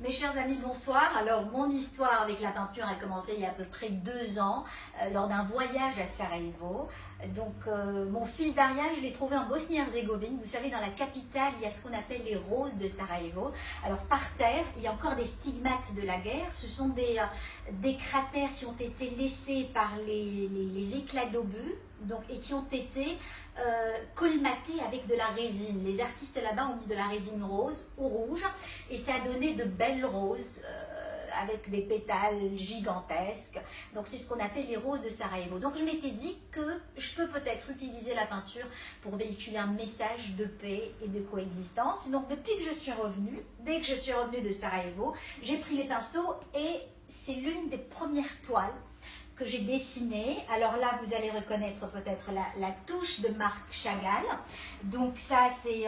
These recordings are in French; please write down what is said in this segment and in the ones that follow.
Mes chers amis, bonsoir. Alors, mon histoire avec la peinture a commencé il y a à peu près 2 ans, lors d'un voyage à Sarajevo. Donc, mon fil d'Ariane, je l'ai trouvé en Bosnie-Herzégovine. Vous savez, dans la capitale, il y a ce qu'on appelle les roses de Sarajevo. Alors, par terre, il y a encore des stigmates de la guerre. Ce sont des cratères qui ont été laissés par les éclats d'obus, donc, et qui ont été colmatés avec de la résine. Les artistes là-bas ont mis de la résine rose ou rouge et ça a donné de belles roses avec des pétales gigantesques. Donc c'est ce qu'on appelle les roses de Sarajevo. Donc je m'étais dit que je peux peut-être utiliser la peinture pour véhiculer un message de paix et de coexistence. Donc depuis que je suis revenue, dès que je suis revenue de Sarajevo, j'ai pris les pinceaux et c'est l'une des premières toiles que j'ai dessiné. Alors là, vous allez reconnaître peut-être la touche de Marc Chagall. Donc ça, c'est,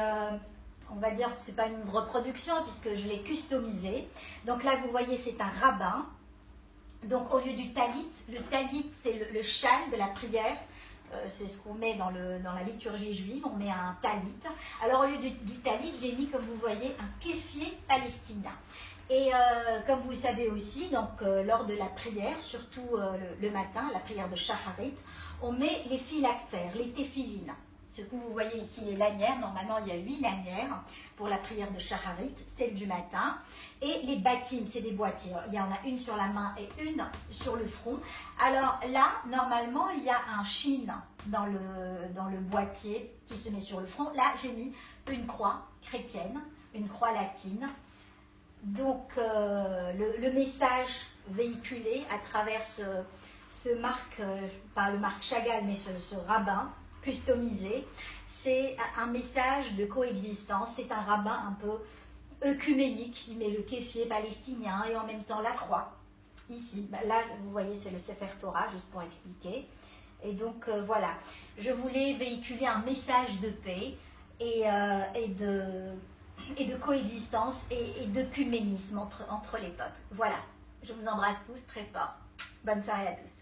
on va dire que ce n'est pas une reproduction puisque je l'ai customisé. Donc là, vous voyez, c'est un rabbin. Donc au lieu du talit, le talit, c'est le châle de la prière. C'est ce qu'on met dans la liturgie juive, on met un talit. Alors au lieu du talit, j'ai mis, comme vous voyez, un kéfier palestinien. Et comme vous le savez aussi, donc, lors de la prière, surtout le matin, la prière de Shacharit, on met les phylactères, les téphilines. Ce que vous voyez ici, les lanières, normalement il y a 8 lanières pour la prière de Shacharit, celle du matin. Et les bâtimes, c'est des boîtiers. Il y en a une sur la main et une sur le front. Alors là, normalement, il y a un shin dans le boîtier qui se met sur le front. Là, j'ai mis une croix chrétienne, une croix latine. Donc, le message véhiculé à travers ce Marc, pas le Marc Chagall, mais ce rabbin customisé, c'est un message de coexistence. C'est un rabbin un peu œcuménique. Il met le kéfier palestinien et en même temps la croix. Ici, là, vous voyez, c'est le Sefer Torah, juste pour expliquer. Et donc, voilà, je voulais véhiculer un message de paix et de coexistence et d'œcuménisme entre les peuples. Voilà, je vous embrasse tous très fort. Bonne soirée à tous.